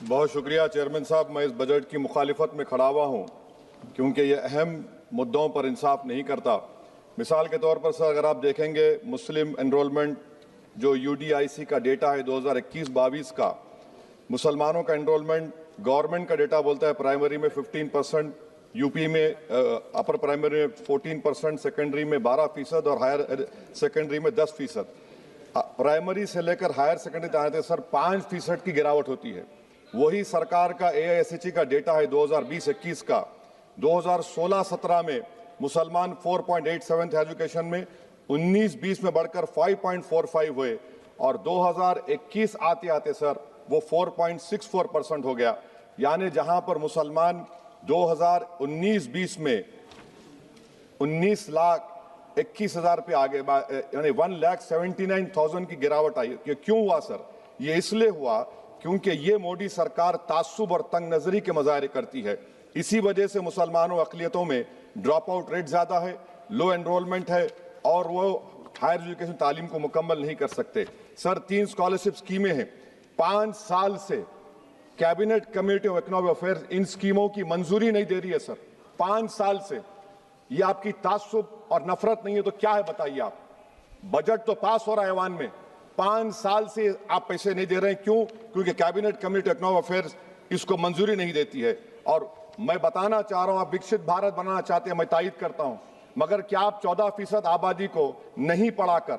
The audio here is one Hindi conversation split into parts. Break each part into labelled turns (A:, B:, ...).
A: बहुत शुक्रिया चेयरमैन साहब। मैं इस बजट की मुखालिफत में खड़ा हुआ हूँ क्योंकि ये अहम मुद्दों पर इंसाफ नहीं करता। मिसाल के तौर पर सर, अगर आप देखेंगे मुस्लिम एनरोलमेंट जो UDIC का डेटा है 2021-22 का, मुसलमानों का एनरोलमेंट गवर्नमेंट का डेटा बोलता है प्राइमरी में 15%, यूपी में अपर प्राइमरी में 14%, सेकेंडरी में 12% और हायर सेकेंडरी में 10%। प्राइमरी से लेकर हायर सेकेंडरी तक आते सर 5% की गिरावट होती है। वही सरकार का AISHE का डेटा है 2020-21 का। 2016-17 में मुसलमान 4.87 थे एजुकेशन में, 19-20 में बढ़कर 5.45 हुए और 2021 आते आते सर वो 4.64% हो गया। यानी जहां पर मुसलमान 2019-20 में 19,21,000 पे आगे, यानी 1,79,000 की गिरावट आई। क्यों हुआ सर? ये इसलिए हुआ क्योंकि ये मोदी सरकार तासुब और तंग नजरी के मजाहरे करती है। इसी वजह से मुसलमानों अक़लियतों में ड्रॉप आउट रेट ज्यादा है, लो एनरोलमेंट है और वो हायर एजुकेशन तालीम को मुकम्मल नहीं कर सकते। सर 3 स्कॉलरशिप स्कीमें हैं, 5 साल से cabinet committee of economic affairs in स्कीमों की मंजूरी नहीं दे रही है सर। 5 साल से। ये आपकी तासुब और नफरत नहीं है तो क्या है बताइए आप? बजट तो पास हो रहा है ऐवान में, 5 साल से आप पैसे नहीं दे रहे हैं। क्यों? क्योंकि cabinet committee of economic affairs इसको मंजूरी नहीं देती है। और मैं बताना चाह रहा हूं, आप विकसित भारत बनाना चाहते हैं, मैं तायद करता हूं, मगर क्या आप 14% आबादी को नहीं पढ़ाकर,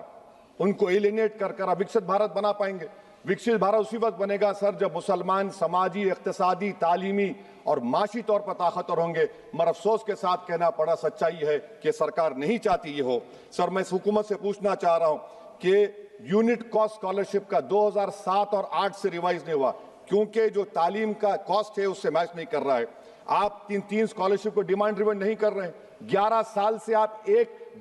A: उनको एलिनेट कर आप विकसित भारत बना पाएंगे? विकसित भारत उसी वक्त बनेगा सर जब मुसलमान समाजी, इक्तिसादी, तालीमी और माशी तौर पर ताकतवर होंगे। मगर अफसोस के साथ कहना पड़ा, सच्चाई है कि सरकार नहीं चाहती ये हो। सर मैं हुकूमत से पूछना चाह रहा हूं कि यूनिट कॉस्ट स्कॉलरशिप का 2007 और 8 से रिवाइज नहीं हुआ क्योंकि जो तालीम का कॉस्ट है उससे मैच नहीं कर रहा है। आप 3 स्कॉलरशिप को डिमांड ड्रिवन नहीं कर रहे हैं। 11 साल से आप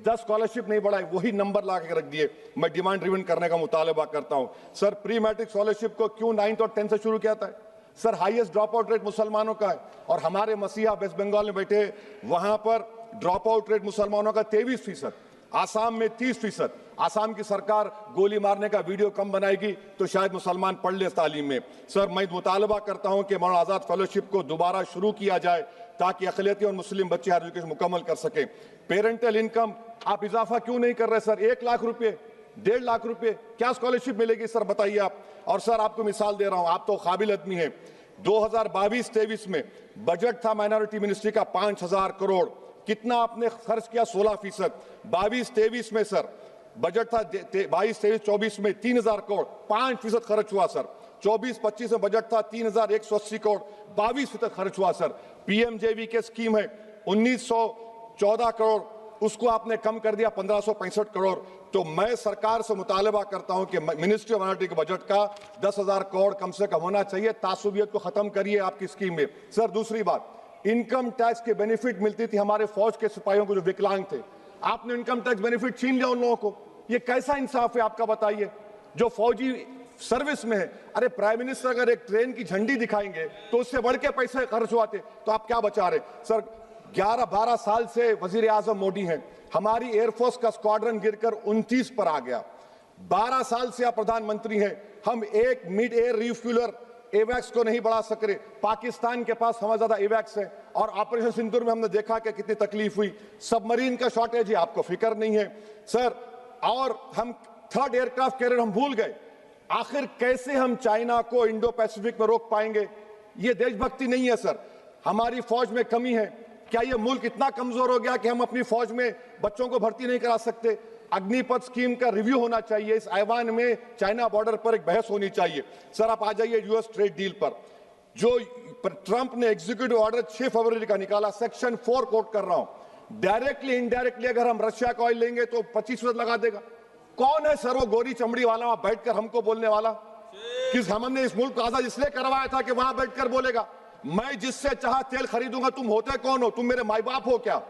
A: 10 स्कॉलरशिप नहीं बढ़ाए, वही नंबर ला के रख दिए। मैं डिमांड ड्रिवन करने का मुतालबा करता हूं। सर प्री मैट्रिक स्कॉलरशिप को क्यों 9th और 10th से शुरू किया था? Sir highest drop out rate मुसलमानों का है और हमारे मसीहा वेस्ट बंगाल में बैठे, वहां पर ड्रॉप आउट रेट मुसलमानों का 23%, आसाम में 30%। आसाम की सरकार गोली मारने का वीडियो कम बनाएगी तो शायद मुसलमान पढ़ ले तालीम में। सर मैं मुतालबा करता हूं कि मौलाना आजाद फेलोशिप को दोबारा शुरू किया जाए ताकि अक़लियती और मुस्लिम बच्चे हायर एजुकेशन मुकम्मल कर सकें। पेरेंटल इनकम आप इजाफा क्यों नहीं कर रहे सर? 1 लाख रुपए, 1.5 लाख रुपए क्या स्कॉलरशिप मिलेगी सर बताइए आप? और सर आपको मिसाल दे रहा हूं, आप तो काबिल आदमी हैं। 2022-23 में बजट था माइनॉरिटी मिनिस्ट्री का 5,000 करोड़, कितना आपने खर्च किया? 16%। 22-23 में सर बजट था 22-23-24 में 3,000 करोड़, 5% खर्च हुआ सर। 24-25 में बजट था 3,180 करोड़, 22% खर्च हुआ सर। PMJV के स्कीम है 1,914 करोड़, उसको आपने कम कर दिया 1,565 करोड़। तो मैं सरकार से मुतालबा करता हूं कि मिनिस्ट्री ऑफ माइनॉरिटी के बजट का 10,000 करोड़ कम से कम होना चाहिए। तासुबियत को खत्म करिए आपकी स्कीम में। सर दूसरी बात, इनकम टैक्स के बेनिफिट मिलती थी हमारे फौज के सिपाहियों को जो विकलांग थे, आपने इनकम टैक्स बेनिफिट छीन लिया उन लोगों को। ये कैसा इंसाफ है आपका बताइए? जो फौजी सर्विस में है, अरे प्राइम मिनिस्टर अगर एक ट्रेन की झंडी दिखाएंगे तो उससे बढ़ के पैसे खर्च होते, तो आप क्या बचा रहे? सर 11-12 साल से वजीर आजम मोदी हैं, हमारी एयरफोर्स का स्क्वाड्रन गिरकर 29 पर आ गया। 12 साल से आप प्रधानमंत्री हैं, हम एक मिड एयर रिफ्यूलर एवैक्स को नहीं बढ़ा सक रहे। पाकिस्तान के पास हमारे ज्यादा एवैक्स है और ऑपरेशन सिंदूर में हमने देखा कि कितनी तकलीफ हुई। सबमरीन का शॉर्टेज है, आपको फिक्र नहीं है सर। और हम 3rd एयरक्राफ्ट कैरियर हम भूल गए। आखिर कैसे हम चाइना को इंडो पैसिफिक में रोक पाएंगे? ये देशभक्ति नहीं है सर। हमारी फौज में कमी है। क्या ये मुल्क इतना कमजोर हो गया कि हम अपनी फौज में बच्चों को भर्ती नहीं करा सकते? अग्निपथ स्कीम का रिव्यू होना चाहिए। इस ऐवान में चाइना बॉर्डर पर एक बहस होनी चाहिए। सर आप आ जाइए US ट्रेड डील पर, जो ट्रंप ने एग्जीक्यूटिव ऑर्डर 6 फरवरी का निकाला, सेक्शन 4 कोट कर रहा हूं, डायरेक्टली इनडायरेक्टली अगर हम रशिया का ऑयल लेंगे तो 25% लगा देगा। कौन है सर वो गोरी चमड़ी वाला वहां बैठकर हमको बोलने वाला? किस हमने इस मुल्क को आजाद इसलिए करवाया था कि वहां बैठकर बोलेगा मैं जिससे चाह तेल खरीदूंगा। तुम होते कौन हो? तुम मेरे माई बाप हो क्या?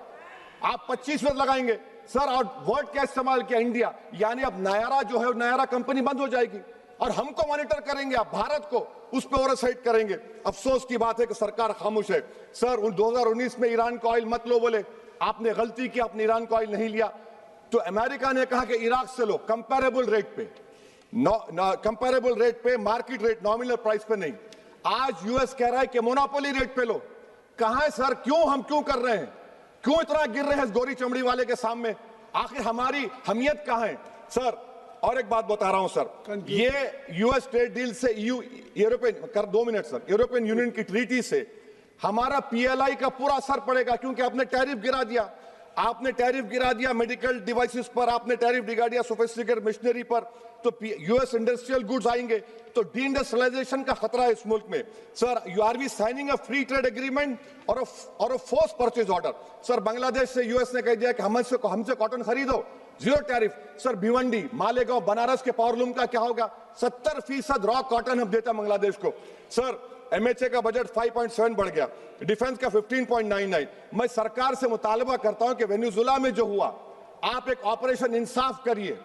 A: आप 25% लगाएंगे सर। और वर्ड क्या इस्तेमाल किया? इंडिया। यानी अब नयारा जो है, नयारा कंपनी बंद हो जाएगी और हमको मॉनिटर करेंगे आप, भारत को उस पर ओवरसाइट करेंगे। अफसोस की बात है कि सरकार खामोश है। सर 2019 में ईरान का ऑयल मत लो बोले, आपने गलती की, आपने ईरान का ऑयल नहीं लिया। तो अमेरिका ने कहा कि इराक से लो, कंपेरेबल रेट पे, कंपेरेबल रेट पे, मार्केट रेट, नॉमिनल प्राइस पे नहीं। आज यूएस कह रहा है कि मोनोपोली रेट पे लो। कहां है सर? क्यों हम क्यों कर रहे हैं? क्यों इतना गिर रहे हैं इस गोरी चमड़ी वाले के सामने? आखिर हमारी हमियत कहां है सर? और एक बात बता रहा हूं सर, ये यूएस ट्रेड डील से European 2 minute sir, European union की ट्रीटी से हमारा पीएलआई का पूरा असर पड़ेगा, क्योंकि आपने टैरिफ गिरा दिया। आपने टैरिफ गिरा दिया मेडिकल डिवाइसेस पर, आपने टैरिफ गिरा दिया सोफिस्टिकेटेड मशीनरी पर, तो यूएस इंडस्ट्रियल गुड्स आएंगे, तो डी-इंडस्ट्रियलाइजेशन का खतरा है इस मुल्क में। Sir, you are we signing a free trade agreement और a force purchase order. Sir, Bangladesh से यूएस ने कह दिया कि हमसे कॉटन खरीदो, 0 टैरिफ। सर, भिवंडी, मालेगांव, बनारस के पावरलूम का क्या होगा? 70% रॉ कॉटन हम देता बांग्लादेश को। सर, एमएचए का बजट 5.7 बढ़ गया, डिफेंस का 15.99। मैं सरकार से मुतालबा करता हूं कि वेनेजुएला में जो हुआ, आप एक ऑपरेशन इंसाफ करिए।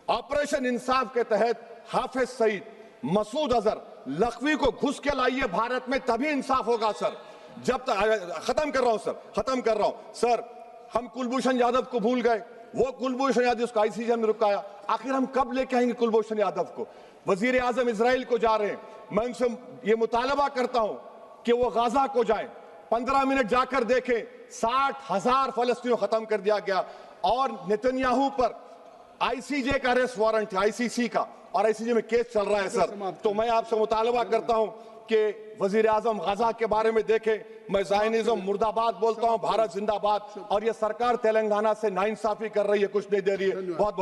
A: ऑपरेशन इंसाफ के तहत हाफिज सईद, मसूद अजहर, लखवी को घुस के लाइए भारत में, तभी इंसाफ होगा सर। जब तक खत्म कर रहा हूं सर, हम कुलभूषण यादव को भूल गए। वो कुलभूषण यादव उसको आईसीजे में रुकाया। आखिर हम कब लेके आएंगे कुलभूषण यादव को? वजीर आजम इजराइल को जा रहे हैं, मैं उनसे ये मुतालबा करता हूं कि वो गाजा को जाएं, 15 मिनट जाकर देखें, 60,000 फलस्तीनियों खत्म कर दिया गया। और नेतन्याहू पर आईसीजे का अरेस्ट वारंट है, आईसीसी का, और आईसीजे में केस चल रहा है सर। तो मैं आपसे मुतालबा करता हूं कि वजीर आजम गाजा के बारे में देखें। मैं ज़ायनिज़्म मुर्दाबाद बोलता हूं, भारत जिंदाबाद। और ये सरकार तेलंगाना से नाइंसाफी कर रही है, कुछ नहीं दे रही है। बहुत